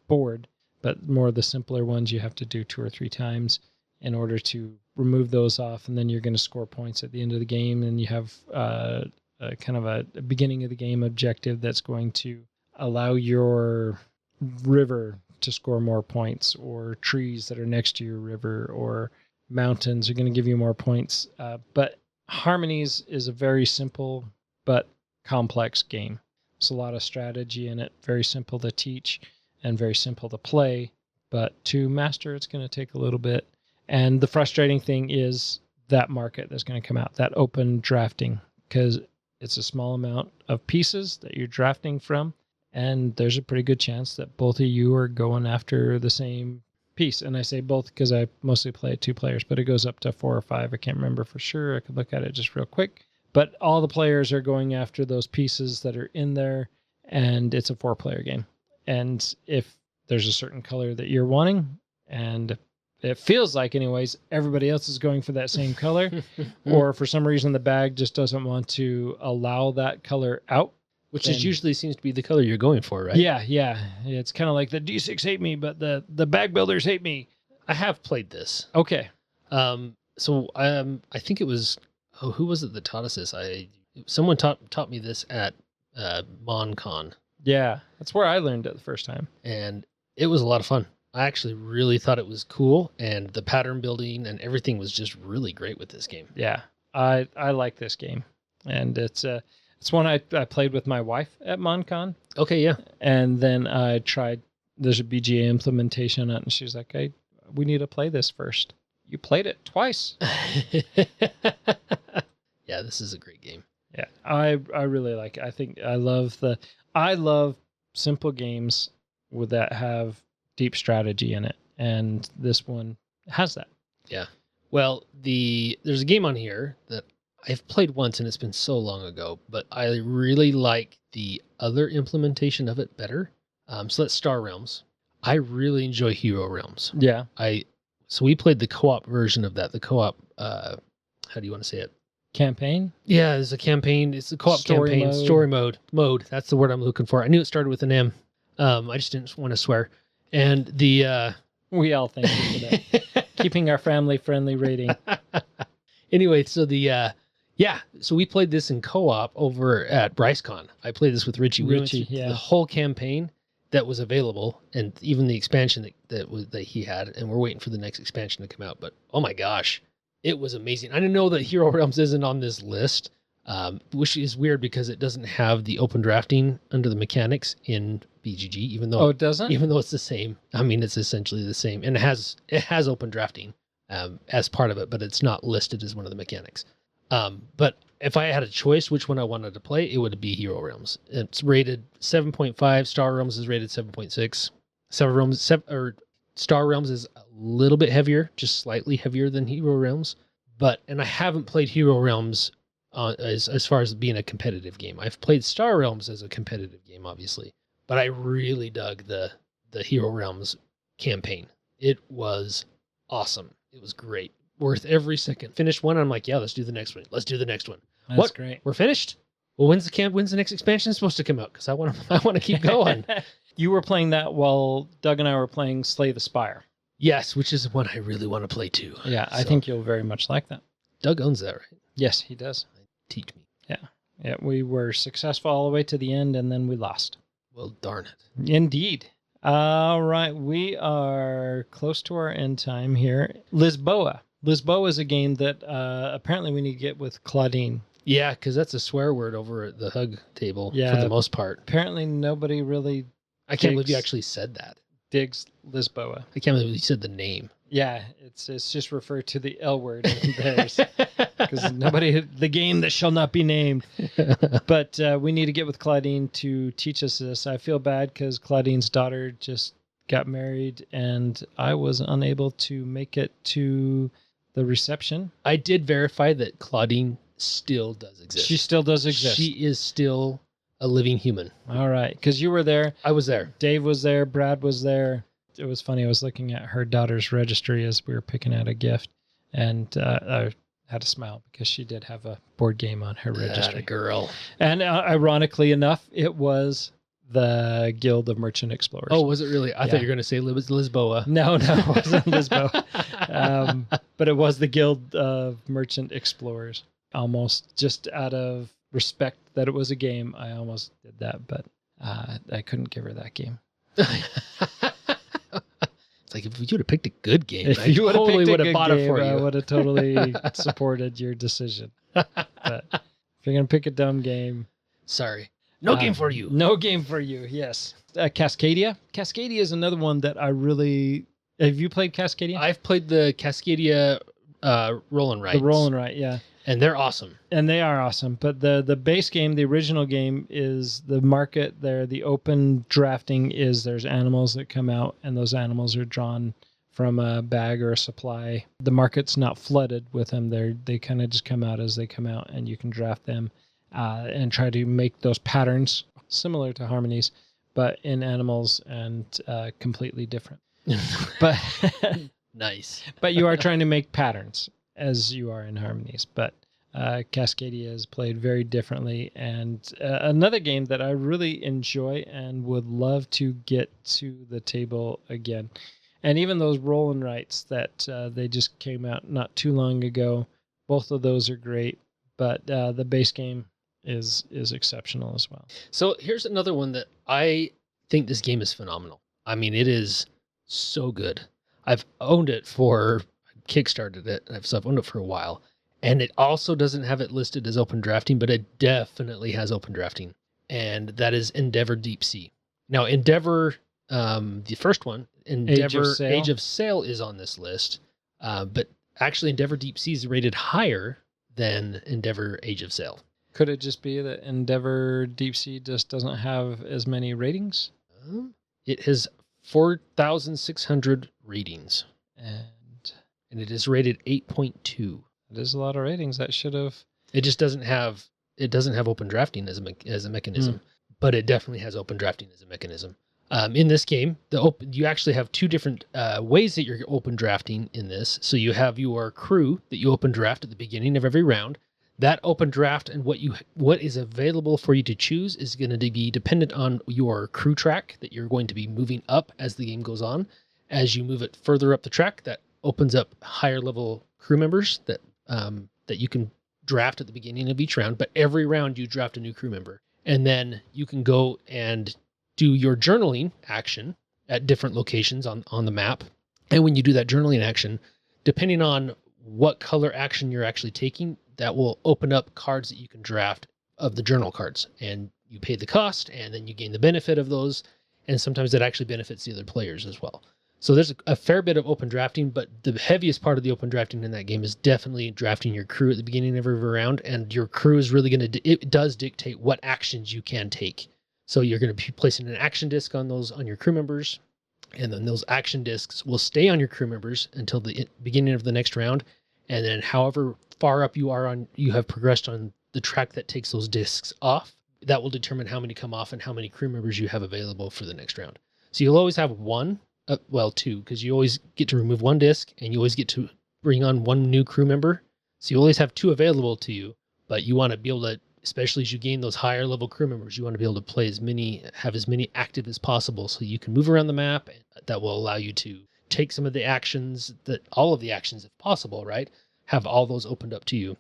board. But more of the simpler ones you have to do 2 or 3 times in order to remove those off, and then you're going to score points at the end of the game, and you have kind of a beginning of the game objective that's going to allow your river to score more points, or trees that are next to your river, or mountains are going to give you more points. But Harmonies is a very simple but complex game. There's a lot of strategy in it, very simple to teach and very simple to play, but to master it's going to take a little bit. And the frustrating thing is that market that's going to come out, that open drafting, because it's a small amount of pieces that you're drafting from, and there's a pretty good chance that both of you are going after the same piece. And I say both because I mostly play at 2 players, but it goes up to 4 or 5. I can't remember for sure. I could look at it just real quick. But all the players are going after those pieces that are in there, and it's a 4-player game. And if there's a certain color that you're wanting, and it feels like anyways, everybody else is going for that same color, or for some reason the bag just doesn't want to allow that color out. Which is usually seems to be the color you're going for, right? Yeah. It's kind of like the D6 hate me, but the bag builders hate me. I have played this. Okay. So I think it was, who was it that taught us this? Someone taught me this at MonCon. Yeah, that's where I learned it the first time. And it was a lot of fun. I actually really thought it was cool, and the pattern building and everything was just really great with this game. Yeah, I like this game, and it's one I played with my wife at MonCon. Okay, yeah. And then I tried, there's a BGA implementation on it, and she's like, hey, we need to play this first. You played it twice. Yeah, this is a great game. Yeah, I really like it. I think I love simple games that have deep strategy in it, and this one has that. Yeah. Well, there's a game on here that I've played once, and it's been so long ago, but I really like the other implementation of it better. So that's Star Realms. I really enjoy Hero Realms. Yeah. So we played the co-op version of that. The co-op, how do you want to say it? Campaign? Yeah, it's a campaign. It's a co-op Story campaign. mode. Story mode. Mode. That's the word I'm looking for. I knew it started with an M. I just didn't want to swear. And we all thank you for that. Keeping our family-friendly rating. Anyway, so so we played this in co-op over at BryceCon. I played this with Richie. We went through the whole campaign that was available, and even the expansion that he had, and we're waiting for the next expansion to come out. But oh my gosh, it was amazing. I didn't know that Hero Realms isn't on this list, which is weird because it doesn't have the open drafting under the mechanics in BGG, even though it doesn't? Even though it's the same. I mean, it's essentially the same, and it has open drafting as part of it, but it's not listed as one of the mechanics. But if I had a choice which one I wanted to play, it would be Hero Realms. It's rated 7.5. Star Realms is rated 7.6. Star Realms is a little bit heavier, just slightly heavier than Hero Realms. And I haven't played Hero Realms as far as being a competitive game. I've played Star Realms as a competitive game, obviously, but I really dug the Hero Realms campaign. It was awesome. It was great. Worth every second. Finished one, I'm like, yeah, let's do the next one. Let's do the next one. That's great. We're finished? Well, when's the next expansion supposed to come out? Because I want to keep going. You were playing that while Doug and I were playing Slay the Spire. Yes, which is one I really want to play too. Yeah, I think you'll very much like that. Doug owns that, right? Yes, he does. Teach me. Yeah, we were successful all the way to the end, and then we lost. Well, darn it. Indeed. All right, we are close to our end time here. Lisboa. Lisboa is a game that apparently we need to get with Claudine. Yeah, because that's a swear word over at the hug table for the most part. Apparently nobody really I can't believe you actually said that. Digs Lisboa. I can't believe you said the name. Yeah, it's just referred to the L word in theirs. Because the game that shall not be named. But we need to get with Claudine to teach us this. I feel bad because Claudine's daughter just got married, and I was unable to make it to the reception. I did verify that Claudine still does exist. She still does exist. She is still a living human. All right, because you were there. I was there. Dave was there. Brad was there. It was funny. I was looking at her daughter's registry as we were picking out a gift, and I had to smile because she did have a board game on her registry. Girl. And ironically enough, it was the Guild of Merchant Explorers. Oh, was it really? I thought you were going to say Lisboa. No, it wasn't Lisboa. But it was the Guild of Merchant Explorers. Almost just out of respect that it was a game, I almost did that, but I couldn't give her that game. It's like, if you would have picked a good game, If I you would have totally picked would a have good bought game, it for I you. would have totally supported your decision. But if you're going to pick a dumb game... Sorry. No game for you. No game for you, yes. Cascadia. Cascadia is another one that I really... Have you played Cascadia? I've played the Cascadia roll and write. The roll and write, yeah. And they're awesome. And they are awesome. But the base game, the original game, is the market there. The open drafting is there's animals that come out, and those animals are drawn from a bag or a supply. The market's not flooded with them. They kind of just come out as they come out, and you can draft them and try to make those patterns similar to Harmonies, but in animals and completely different. But Nice. but you are trying to make patterns as you are in Harmonies. But Cascadia is played very differently. And another game that I really enjoy and would love to get to the table again. And even those roll and writes that they just came out not too long ago, both of those are great. But the base game is exceptional as well. So here's another one that I think this game is phenomenal. I mean, it is so good. I've owned it kickstarted it, and I've owned it for a while. And it also doesn't have it listed as open drafting, but it definitely has open drafting. And that is Endeavor Deep Sea. Now, Endeavor, the first one, Endeavor Age of Sail is on this list. But actually, Endeavor Deep Sea is rated higher than Endeavor Age of Sail. Could it just be that Endeavor Deep Sea just doesn't have as many ratings? It has 4,600 ratings. And it is rated 8.2. It is a lot of ratings. That should have... It just doesn't have open drafting as a mechanism, but it definitely has open drafting as a mechanism. In this game, you actually have two different ways that you're open drafting in this. So you have your crew that you open draft at the beginning of every round. That open draft and what is available for you to choose is going to be dependent on your crew track that you're going to be moving up as the game goes on. As you move it further up the track, that opens up higher level crew members that you can draft at the beginning of each round. But every round you draft a new crew member, and then you can go and do your journaling action at different locations on the map. And when you do that journaling action, depending on what color action you're actually taking, that will open up cards that you can draft of the journal cards. And you pay the cost, and then you gain the benefit of those. And sometimes that actually benefits the other players as well. So there's a fair bit of open drafting, but the heaviest part of the open drafting in that game is definitely drafting your crew at the beginning of every round. And your crew is really it does dictate what actions you can take. So you're going to be placing an action disc on your crew members, and then those action discs will stay on your crew members until the beginning of the next round. And then however far up you have progressed on the track that takes those discs off, that will determine how many come off and how many crew members you have available for the next round. So you'll always have two, because you always get to remove one disc and you always get to bring on one new crew member. So you always have two available to you, but you want to be able to, especially as you gain those higher level crew members, you want to be able to have as many active as possible so you can move around the map. That will allow you to take some of the actions, all of the actions if possible, right? Have all those opened up to you.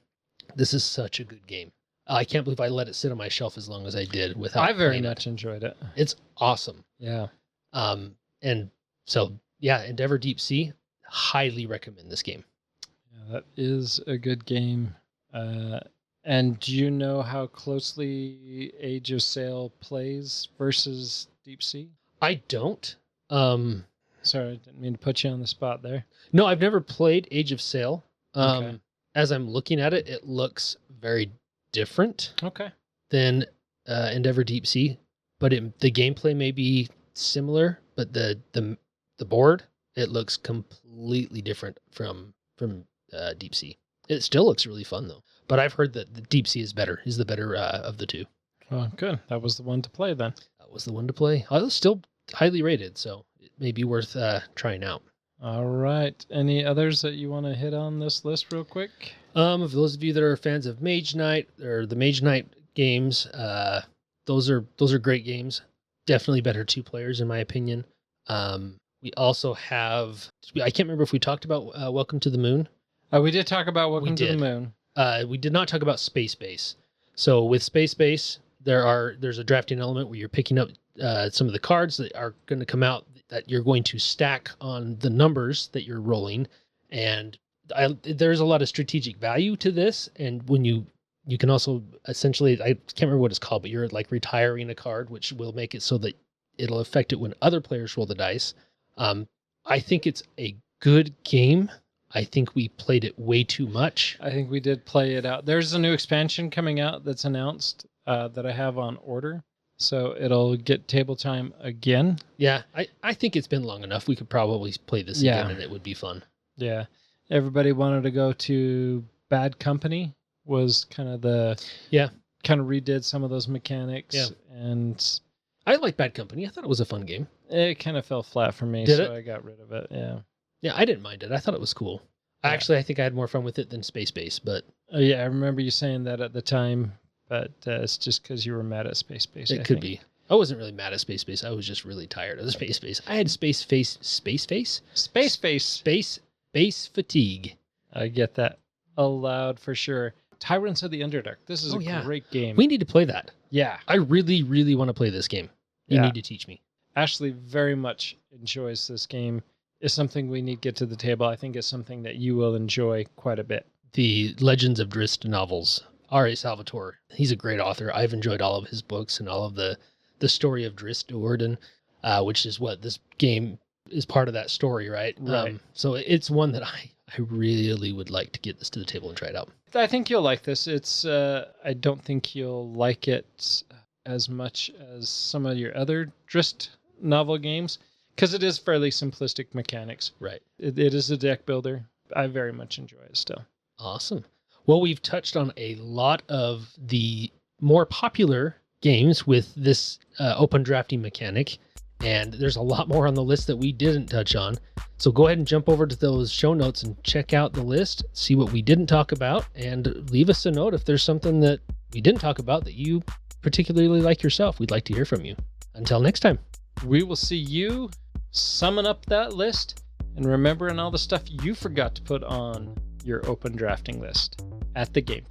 This is such a good game. I can't believe I let it sit on my shelf as long as I did without. I very much enjoyed it. It's awesome. Yeah. And so, yeah, Endeavor Deep Sea, highly recommend this game. Yeah, that is a good game. And do you know how closely Age of Sail plays versus Deep Sea? I don't. Sorry, I didn't mean to put you on the spot there. No, I've never played Age of Sail. Okay. As I'm looking at it, it looks very different Okay. than Endeavor Deep Sea, but the gameplay may be similar, but the board, it looks completely different from Deep Sea. It still looks really fun though. But I've heard that the Deep Sea is the better of the two. Oh, good. That was the one to play then. That was the one to play. I was still highly rated, so it may be worth trying out. All right. Any others that you want to hit on this list real quick? For those of you that are fans of Mage Knight or the Mage Knight games, those are great games. Definitely better 2 players in my opinion. We also have, I can't remember if we talked about Welcome to the Moon. We did talk about Welcome to the Moon. We did not talk about Space Base. So with Space Base, there's a drafting element where you're picking up some of the cards that are going to come out that you're going to stack on the numbers that you're rolling. And there's a lot of strategic value to this. And when you can also essentially, I can't remember what it's called, but you're like retiring a card, which will make it so that it'll affect it when other players roll the dice. I think it's a good game. I think we played it way too much. I think we did play it out. There's a new expansion coming out that's announced that I have on order. So it'll get table time again. Yeah, I think it's been long enough. We could probably play this again and it would be fun. Yeah. Everybody wanted to go to Bad Company was kind of kind of redid some of those mechanics. Yeah. And I like Bad Company. I thought it was a fun game. It kind of fell flat for me, Did it? I got rid of it. Yeah. Yeah, I didn't mind it. I thought it was cool. Yeah. Actually, I think I had more fun with it than Space Base, but... Yeah, I remember you saying that at the time, but it's just because you were mad at Space Base. It could be. I wasn't really mad at Space Base. I was just really tired of the Space Base. I had Space fatigue. I get that aloud for sure. Tyrants of the Underdark. This is a great game. We need to play that. Yeah. I really, really want to play this game. You need to teach me. Ashley very much enjoys this game. It's something we need to get to the table. I think it's something that you will enjoy quite a bit. The Legends of Drizzt novels. R.A. Salvatore. He's a great author. I've enjoyed all of his books and all of the story of Drizzt Do'Urden, which is what this game is part of that story, right? Right. So it's one that I really would like to get this to the table and try it out. I think you'll like this. It's I don't think you'll like it as much as some of your other Drizzt novel games because it is fairly simplistic mechanics. Right. It is a deck builder. I very much enjoy it still. Awesome. Well, we've touched on a lot of the more popular games with this open drafting mechanic, and there's a lot more on the list that we didn't touch on. So go ahead and jump over to those show notes and check out the list, see what we didn't talk about, and leave us a note if there's something that we didn't talk about that you particularly like yourself. We'd like to hear from you. Until next time. We will see you summing up that list and remembering all the stuff you forgot to put on your open drafting list at the game.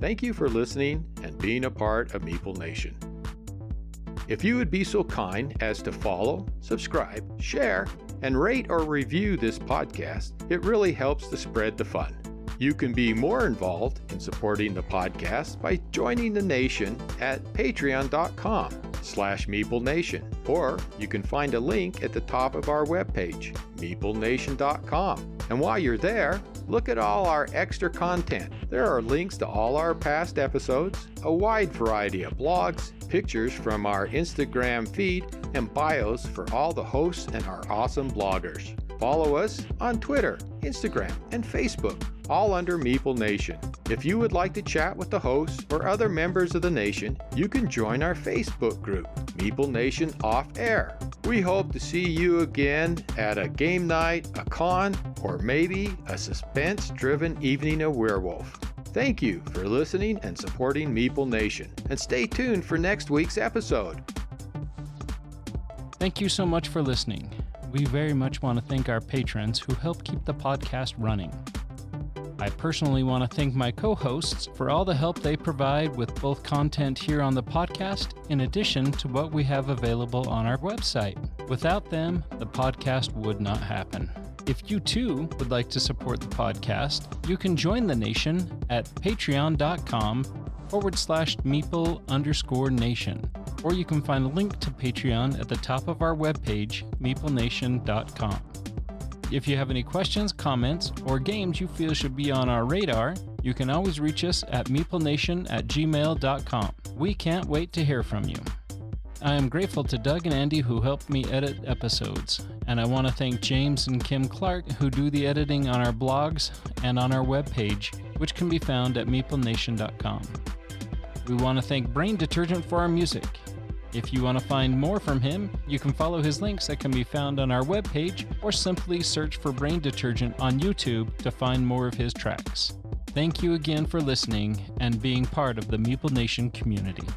Thank you for listening and being a part of Meeple Nation. If you would be so kind as to follow, subscribe, share, and rate or review this podcast, it really helps to spread the fun. You can be more involved in supporting the podcast by joining the nation at patreon.com/Meeple Nation, or you can find a link at the top of our webpage, meeplenation.com. And while you're there, look at all our extra content. There are links to all our past episodes, a wide variety of blogs, pictures from our Instagram feed, and bios for all the hosts and our awesome bloggers. Follow us on Twitter, Instagram, and Facebook, all under Meeple Nation. If you would like to chat with the hosts or other members of the nation, you can join our Facebook group, Meeple Nation Off Air. We hope to see you again at a game night, a con, or maybe a suspense-driven evening of Werewolf. Thank you for listening and supporting Meeple Nation, and stay tuned for next week's episode. Thank you so much for listening. We very much want to thank our patrons who help keep the podcast running. I personally want to thank my co-hosts for all the help they provide with both content here on the podcast, in addition to what we have available on our website. Without them, the podcast would not happen. If you too would like to support the podcast, you can join the nation at patreon.com/Meeple_Nation. Or you can find a link to Patreon at the top of our webpage, meeplenation.com. If you have any questions, comments, or games you feel should be on our radar, you can always reach us at meeplenation@gmail.com. We can't wait to hear from you. I am grateful to Doug and Andy who helped me edit episodes, and I want to thank James and Kim Clark who do the editing on our blogs and on our webpage, which can be found at meeplenation.com. We want to thank Brain Detergent for our music. If you want to find more from him, you can follow his links that can be found on our webpage or simply search for Brain Detergent on YouTube to find more of his tracks. Thank you again for listening and being part of the Meeple Nation community.